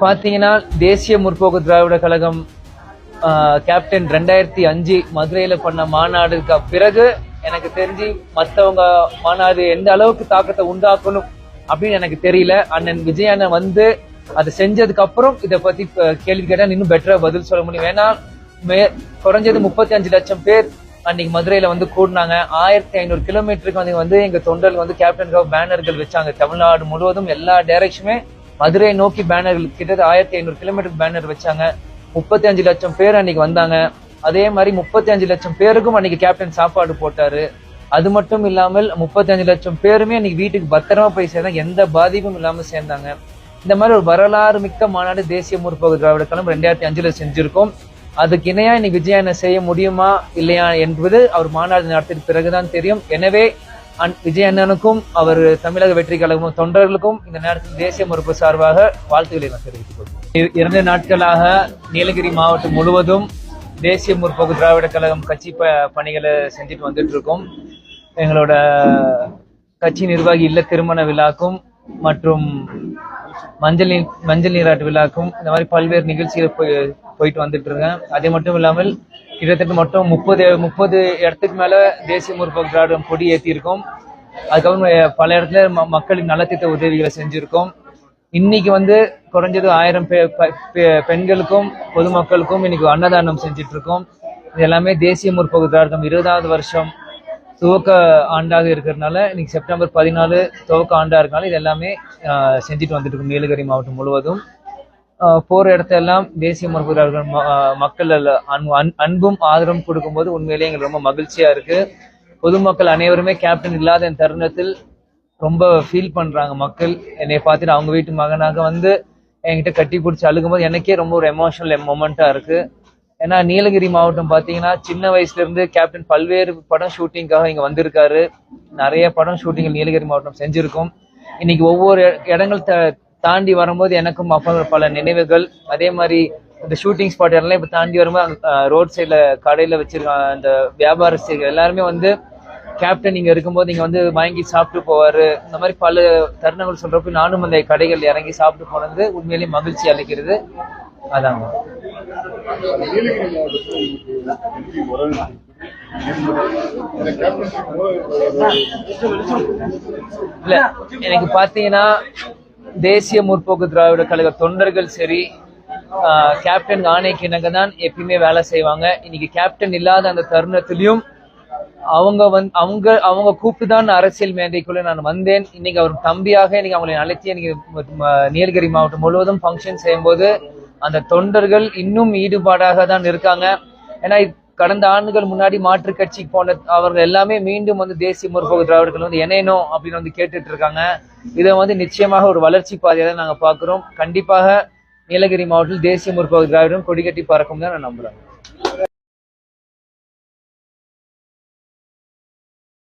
பாத்தீங்கன்னா தேசிய முற்போக்கு திராவிட கழகம் கேப்டன் 2005 மதுரையில பண்ண மாநாடுக்கு பிறகு எனக்கு தெரிஞ்சு மத்தவங்க மாநாடு எந்த அளவுக்கு தாக்கத்தை உண்டாக்கணும் அப்படின்னு எனக்கு தெரியல. அண்ணன் விஜய் அண்ணன் வந்து அதை செஞ்சதுக்கு அப்புறம் இதை பத்தி கேள்வி கேட்டா இன்னும் பெட்டரா பதில் சொல்ல முடியும். ஏன்னா குறைஞ்சது 35 லட்சம் பேர் அன்னைக்கு மதுரையில வந்து கூடினாங்க. 1500 கிலோமீட்டருக்கு வந்து எங்க தொண்டர்கள் வந்து கேப்டனுக்காக பேனர்கள் வச்சாங்க. தமிழ்நாடு முழுவதும் எல்லா டைரக்ஷனுமே மதுரை நோக்கி பேனர்கள் கிட்ட 1500 கிலோமீட்டருக்கு பேனர் வச்சாங்க. 35 லட்சம் பேர் அன்னைக்கு வந்தாங்க. அதே மாதிரி 35 லட்சம் பேருக்கும் அன்னைக்கு கேப்டன் சாப்பாடு போட்டாரு. அது மட்டும் இல்லாமல் 35 லட்சம் பேருமே அன்னைக்கு வீட்டுக்கு பத்திரமா போய் சேர்ந்தாங்க, எந்த பாதிப்பும் இல்லாம சேர்ந்தாங்க. இந்த மாதிரி ஒரு வரலாறு மிக்க மாநாடு தேசிய முற்போக்கு திராவிட கழகம் 2005 செஞ்சிருக்கோம். அதுக்கு இணையா இன்னைக்கு விஜய் அண்ணன் செய்ய முடியுமா இல்லையா என்பது அவர் மாநாடு நடத்தின பிறகுதான் தெரியும். எனவே விஜய் அண்ணனுக்கும் அவர் தமிழக வெற்றி கழகமும் தொண்டர்களுக்கும் இந்த நேரத்தில் தேசிய முற்போக்கு சார்பாக வாழ்த்துக்களை நான் தெரிவித்துக் கொள்கிறேன். 2 நாட்களாக நீலகிரி மாவட்டம் முழுவதும் தேசிய முற்போக்கு திராவிட கழகம் கட்சி பணிகளை செஞ்சுட்டு வந்துட்டு இருக்கோம். எங்களோட கட்சி நிர்வாகி இல்ல திருமண விழாக்கும் மற்றும் மஞ்சள் நீராட்டு விழாக்கும் இந்த மாதிரி பல்வேறு நிகழ்ச்சிகள் போயிட்டு வந்துட்டு இருக்கேன். அதே மட்டும் இல்லாமல் கிட்டத்தட்ட மட்டும் 30 இடத்துக்கு மேல தேசிய முற்போக்கு திராவிடம் கொடி ஏற்றி இருக்கோம். அதுக்கப்புறம் பல இடத்துல மக்களின் நலத்திட்ட உதவிகளை செஞ்சிருக்கோம். இன்னைக்கு வந்து குறைஞ்சது 1000 பெண்களுக்கும் பொதுமக்களுக்கும் இன்னைக்கு அன்னதானம் செஞ்சுட்டு இருக்கோம். இது எல்லாமே தேசிய முற்போக்கு திராவிடம் 20வது வருஷம் துவக்க ஆண்டாக இருக்கிறதுனால இன்னைக்கு செப்டம்பர் 14 துவக்க ஆண்டா இருக்கனால இது எல்லாமே செஞ்சுட்டு வந்துட்டு இருக்கோம். நீலகிரி மாவட்டம் முழுவதும் போற இடத்தெல்லாம் தேசிய முற்போக்கு திராவிட மக்கள் அன்பும் ஆதரவும் கொடுக்கும்போது உண்மையிலேயே எங்களுக்கு ரொம்ப மகிழ்ச்சியா இருக்கு. பொதுமக்கள் அனைவருமே கேப்டன் இல்லாத இந்த தருணத்தில் ரொம்ப ஃபீல் பண்றாங்க. மக்கள் என்னை பார்த்துட்டு அவங்க வீட்டு மகனாக வந்து என்கிட்ட கட்டி பிடிச்சி அழுகும்போது எனக்கே ரொம்ப ஒரு எமோஷனல் மொமெண்டா இருக்கு. ஏன்னா நீலகிரி மாவட்டம் பாத்தீங்கன்னா சின்ன வயசுல இருந்து கேப்டன் பல்வேறு படம் ஷூட்டிங்காக இங்க வந்திருக்காரு. நிறைய படம் ஷூட்டிங் நீலகிரி மாவட்டம் செஞ்சிருக்கோம். இன்னைக்கு ஒவ்வொரு இடங்கள் தாண்டி வரும்போது எனக்கும் பல நினைவுகள். அதே மாதிரி இந்த ஷூட்டிங் ஸ்பாட் எல்லாம் இப்ப தாண்டி வரும்போது ரோட் சைட்ல கடையில வச்சிருக்காங்க அந்த வியாபாரஸ்தர்கள் எல்லாருமே வந்து கேப்டன் இங்க இருக்கும்போது இங்க வந்து வாங்கி சாப்பிட்டு போவாரு. இந்த மாதிரி பல தருணங்கள் சொல்றப்ப நானும் அந்த கடைகள் இறங்கி சாப்பிட்டு போனது உண்மையிலேயே மகிழ்ச்சி அளிக்கிறது. அதாங்க. இல்ல எனக்கு பாத்தீங்கன்னா தேசிய முற்போக்கு திராவிட கழக தொண்டர்கள் சரி கேப்டன் ஆணைக்கு இணங்க தான் எப்பயுமே வேலை செய்வாங்க. இன்னைக்கு கேப்டன் இல்லாத அந்த தருணத்திலையும் அவங்க கூப்பிட்டுதான் அரசியல் மேடைக்குள்ள நான் வந்தேன். இன்னைக்கு அவர் தம்பியாக இன்னைக்கு அவங்களை அழைச்சி இன்னைக்கு நீலகிரி மாவட்டம் முழுவதும் ஃபங்க்ஷன் செய்யும் போது அந்த தொண்டர்கள் இன்னும் ஈடுபாடாக தான் இருக்காங்க. ஏன்னா கடந்த ஆண்டுகள் முன்னாடி மாற்று கட்சிக்கு போன அவர்கள் எல்லாமே மீண்டும் வந்து தேசிய முற்போக்கு திராவிடர்கள் வந்து இணையணும் அப்படின்னு வந்து கேட்டுட்டு இருக்காங்க. இதை வந்து நிச்சயமாக ஒரு வளர்ச்சி பாதையை தான் நாங்க பாக்குறோம். கண்டிப்பாக நீலகிரி மாவட்டத்தில் தேசிய முற்போக்கு திராவிடம் கொடிகட்டி பறக்கும் தான் நான் நம்புறேன்.